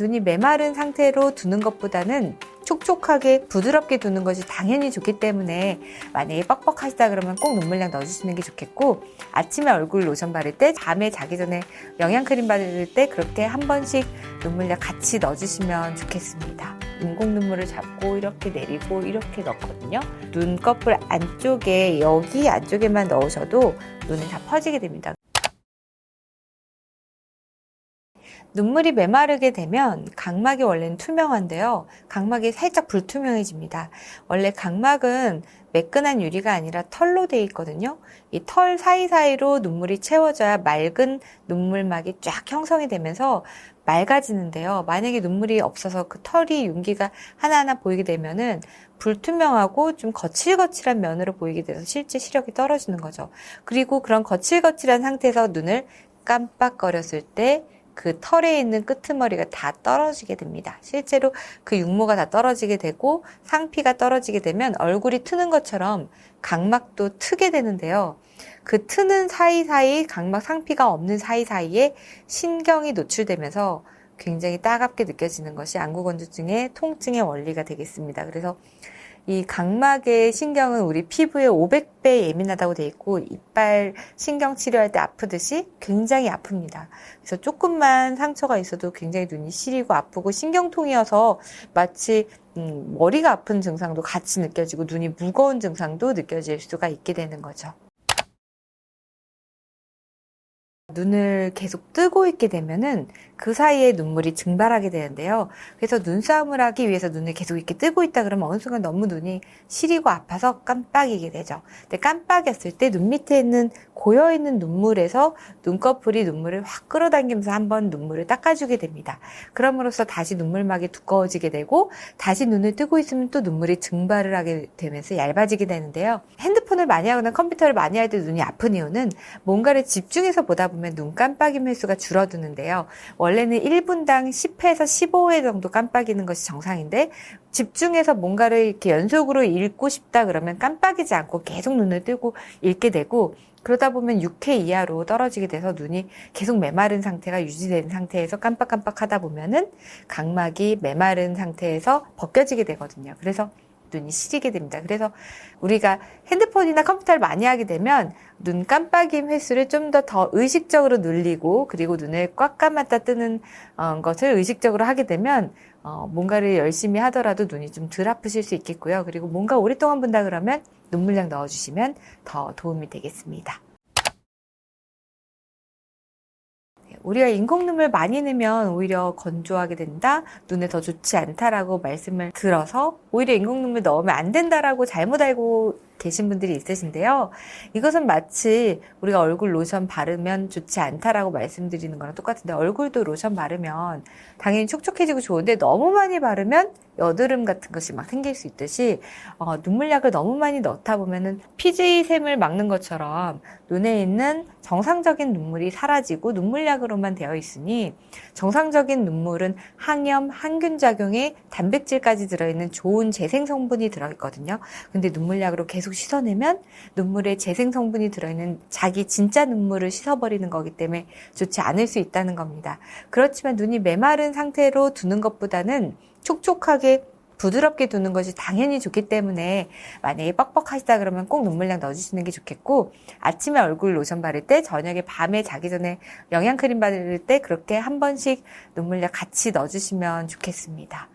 눈이 메마른 상태로 두는 것보다는 촉촉하게 부드럽게 두는 것이 당연히 좋기 때문에 만약에 뻑뻑하시다 그러면 꼭 눈물약 넣어주시는 게 좋겠고, 아침에 얼굴 로션 바를 때, 밤에 자기 전에 영양크림 바를 때 그렇게 한 번씩 눈물약 같이 넣어주시면 좋겠습니다. 인공 눈물을 잡고 이렇게 내리고 이렇게 넣거든요. 눈꺼풀 안쪽에, 여기 안쪽에만 넣으셔도 눈이 다 퍼지게 됩니다. 눈물이 메마르게 되면 각막이 원래는 투명한데요. 각막이 살짝 불투명해집니다. 원래 각막은 매끈한 유리가 아니라 털로 되어 있거든요. 이 털 사이사이로 눈물이 채워져야 맑은 눈물막이 쫙 형성이 되면서 맑아지는데요. 만약에 눈물이 없어서 그 털이 윤기가 하나하나 보이게 되면은 불투명하고 좀 거칠거칠한 면으로 보이게 돼서 실제 시력이 떨어지는 거죠. 그리고 그런 거칠거칠한 상태에서 눈을 깜빡거렸을 때 그 털에 있는 끄트머리가 다 떨어지게 됩니다. 실제로 그 육모가 다 떨어지게 되고 상피가 떨어지게 되면 얼굴이 트는 것처럼 각막도 트게 되는데요. 그 트는 사이사이 각막 상피가 없는 사이사이에 신경이 노출되면서 굉장히 따갑게 느껴지는 것이 안구건조증의 통증의 원리가 되겠습니다. 그래서 이 각막의 신경은 우리 피부의 500배 예민하다고 되어 있고, 이빨 신경 치료할 때 아프듯이 굉장히 아픕니다. 그래서 조금만 상처가 있어도 굉장히 눈이 시리고 아프고, 신경통이어서 마치 머리가 아픈 증상도 같이 느껴지고 눈이 무거운 증상도 느껴질 수가 있게 되는 거죠. 눈을 계속 뜨고 있게 되면은 그 사이에 눈물이 증발하게 되는데요. 그래서 눈싸움을 하기 위해서 눈을 계속 이렇게 뜨고 있다 그러면 어느 순간 너무 눈이 시리고 아파서 깜빡이게 되죠. 근데 깜빡였을 때 눈 밑에 있는 고여있는 눈물에서 눈꺼풀이 눈물을 확 끌어당기면서 한번 눈물을 닦아주게 됩니다. 그럼으로써 다시 눈물막이 두꺼워지게 되고, 다시 눈을 뜨고 있으면 또 눈물이 증발을 하게 되면서 얇아지게 되는데요. 핸드폰을 많이 하거나 컴퓨터를 많이 할 때 눈이 아픈 이유는 뭔가를 집중해서 보다 보면 눈 깜빡임 횟수가 줄어드는데요. 원래는 1분당 10회에서 15회 정도 깜빡이는 것이 정상인데, 집중해서 뭔가를 이렇게 연속으로 읽고 싶다 그러면 깜빡이지 않고 계속 눈을 뜨고 읽게 되고, 그러다 보면 6회 이하로 떨어지게 돼서 눈이 계속 메마른 상태가 유지되는 상태에서 깜빡깜빡 하다 보면은 각막이 메마른 상태에서 벗겨지게 되거든요. 그래서 눈이 시리게 됩니다. 그래서 우리가 핸드폰이나 컴퓨터를 많이 하게 되면 눈 깜빡임 횟수를 좀 더 의식적으로 늘리고, 그리고 눈을 꽉 감았다 뜨는 것을 의식적으로 하게 되면 뭔가를 열심히 하더라도 눈이 좀 덜 아프실 수 있겠고요. 그리고 뭔가 오랫동안 본다 그러면 눈물약 넣어주시면 더 도움이 되겠습니다. 우리가 인공 눈물 많이 넣으면 오히려 건조하게 된다, 눈에 더 좋지 않다라고 말씀을 들어서 오히려 인공 눈물 넣으면 안 된다라고 잘못 알고 계신 분들이 있으신데요. 이것은 마치 우리가 얼굴 로션 바르면 좋지 않다라고 말씀드리는 거랑 똑같은데, 얼굴도 로션 바르면 당연히 촉촉해지고 좋은데 너무 많이 바르면 여드름 같은 것이 막 생길 수 있듯이 눈물약을 너무 많이 넣다 보면은 피지샘을 막는 것처럼 눈에 있는 정상적인 눈물이 사라지고 눈물약으로만 되어 있으니, 정상적인 눈물은 항염, 항균 작용에 단백질까지 들어있는 좋은 재생 성분이 들어있거든요. 근데 눈물약으로 계속 씻어내면 눈물에 재생 성분이 들어있는 자기 진짜 눈물을 씻어버리는 거기 때문에 좋지 않을 수 있다는 겁니다. 그렇지만 눈이 메마른 상태로 두는 것보다는 촉촉하게 부드럽게 두는 것이 당연히 좋기 때문에 만약에 뻑뻑하시다 그러면 꼭 눈물약 넣어주시는 게 좋겠고, 아침에 얼굴 로션 바를 때, 저녁에 밤에 자기 전에 영양크림 바를 때 그렇게 한 번씩 눈물약 같이 넣어주시면 좋겠습니다.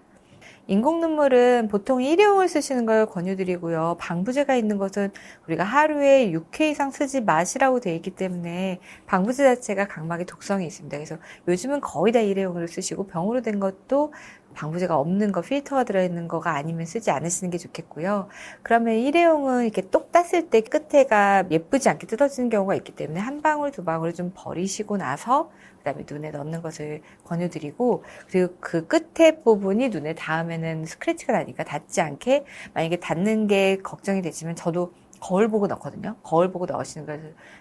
인공 눈물은 보통 일회용을 쓰시는 걸 권유드리고요. 방부제가 있는 것은 우리가 하루에 6회 이상 쓰지 마시라고 되어 있기 때문에 방부제 자체가 각막에 독성이 있습니다. 그래서 요즘은 거의 다 일회용으로 쓰시고, 병으로 된 것도 방부제가 없는 거, 필터가 들어있는 거가 아니면 쓰지 않으시는 게 좋겠고요. 그러면 일회용은 이렇게 똑 땄을 때 끝에가 예쁘지 않게 뜯어지는 경우가 있기 때문에 한 방울, 두 방울을 좀 버리시고 나서 그다음에 눈에 넣는 것을 권유드리고, 그리고 그 끝에 부분이 눈에 닿으면은 스크래치가 나니까 닿지 않게, 만약에 닿는 게 걱정이 되시면 저도 거울 보고 넣거든요. 거울 보고 넣으시는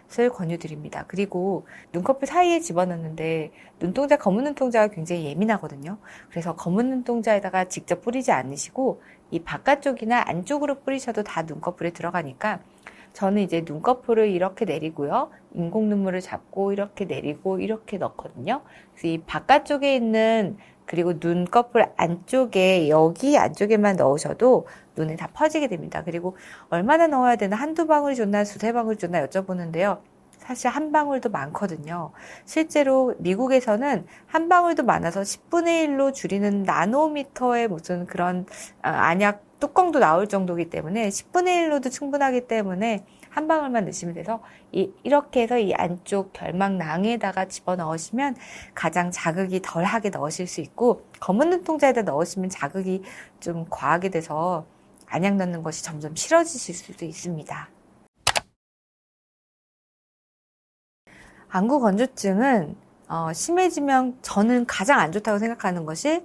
것을 권유드립니다. 그리고 눈꺼풀 사이에 집어넣는데 눈동자, 검은 눈동자가 굉장히 예민하거든요. 그래서 검은 눈동자에다가 직접 뿌리지 않으시고 이 바깥쪽이나 안쪽으로 뿌리셔도 다 눈꺼풀에 들어가니까, 저는 이제 눈꺼풀을 이렇게 내리고요. 인공 눈물을 잡고 이렇게 내리고 이렇게 넣거든요. 그래서 이 바깥쪽에 있는 그리고 눈꺼풀 안쪽에, 여기 안쪽에만 넣으셔도 눈에 다 퍼지게 됩니다. 그리고 얼마나 넣어야 되나, 한두 방울이 좋나 두세 방울이 좋나 여쭤보는데요. 사실 한 방울도 많거든요. 실제로 미국에서는 한 방울도 많아서 10분의 1로 줄이는 나노미터의 무슨 그런 안약 뚜껑도 나올 정도이기 때문에 10분의 1로도 충분하기 때문에 한 방울만 넣으시면 돼서 이렇게 해서 이 안쪽 결막낭에다가 집어넣으시면 가장 자극이 덜하게 넣으실 수 있고, 검은 눈동자에다 넣으시면 자극이 좀 과하게 돼서 안약 넣는 것이 점점 싫어지실 수도 있습니다. 안구 건조증은 심해지면 저는 가장 안 좋다고 생각하는 것이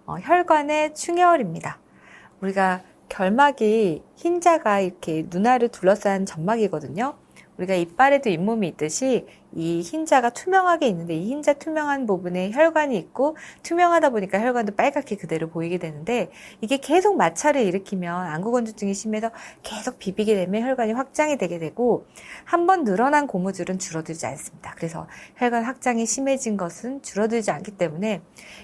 혈관의 충혈입니다. 우리가 결막이 흰자가 이렇게 눈알을 둘러싼 점막이거든요. 우리가 이빨에도 잇몸이 있듯이 이 흰자가 투명하게 있는데, 이 흰자 투명한 부분에 혈관이 있고, 투명하다 보니까 혈관도 빨갛게 그대로 보이게 되는데, 이게 계속 마찰을 일으키면 안구 건조증이 심해서 계속 비비게 되면 혈관이 확장이 되게 되고, 한번 늘어난 고무줄은 줄어들지 않습니다. 그래서 혈관 확장이 심해진 것은 줄어들지 않기 때문에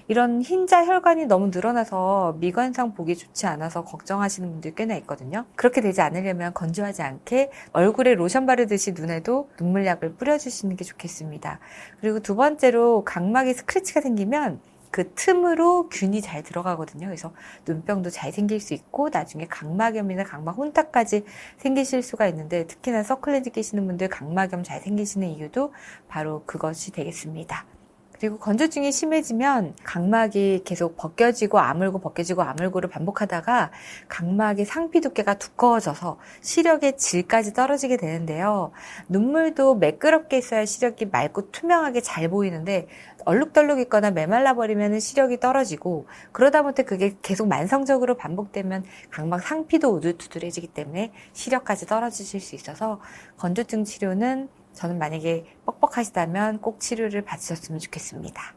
이런 흰자 혈관이 너무 늘어나서 미관상 보기 좋지 않아서 걱정하시는 분들이 꽤나 있거든요. 그렇게 되지 않으려면 건조하지 않게 얼굴에 로션 바르듯이 눈에도 눈물약을 뿌려주시는 게 좋겠습니다. 그리고 두 번째로, 각막에 스크래치가 생기면 그 틈으로 균이 잘 들어가거든요. 그래서 눈병도 잘 생길 수 있고, 나중에 각막염이나 각막 혼탁까지 생기실 수가 있는데, 특히나 서클렌즈 끼시는 분들 각막염 잘 생기시는 이유도 바로 그것이 되겠습니다. 그리고 건조증이 심해지면 각막이 계속 벗겨지고 아물고 벗겨지고 아물고를 반복하다가 각막의 상피 두께가 두꺼워져서 시력의 질까지 떨어지게 되는데요. 눈물도 매끄럽게 있어야 시력이 맑고 투명하게 잘 보이는데, 얼룩덜룩 있거나 메말라 버리면 시력이 떨어지고, 그러다 보니 그게 계속 만성적으로 반복되면 각막 상피도 우둘투둘해지기 때문에 시력까지 떨어지실 수 있어서, 건조증 치료는 저는 만약에 뻑뻑하시다면 꼭 치료를 받으셨으면 좋겠습니다.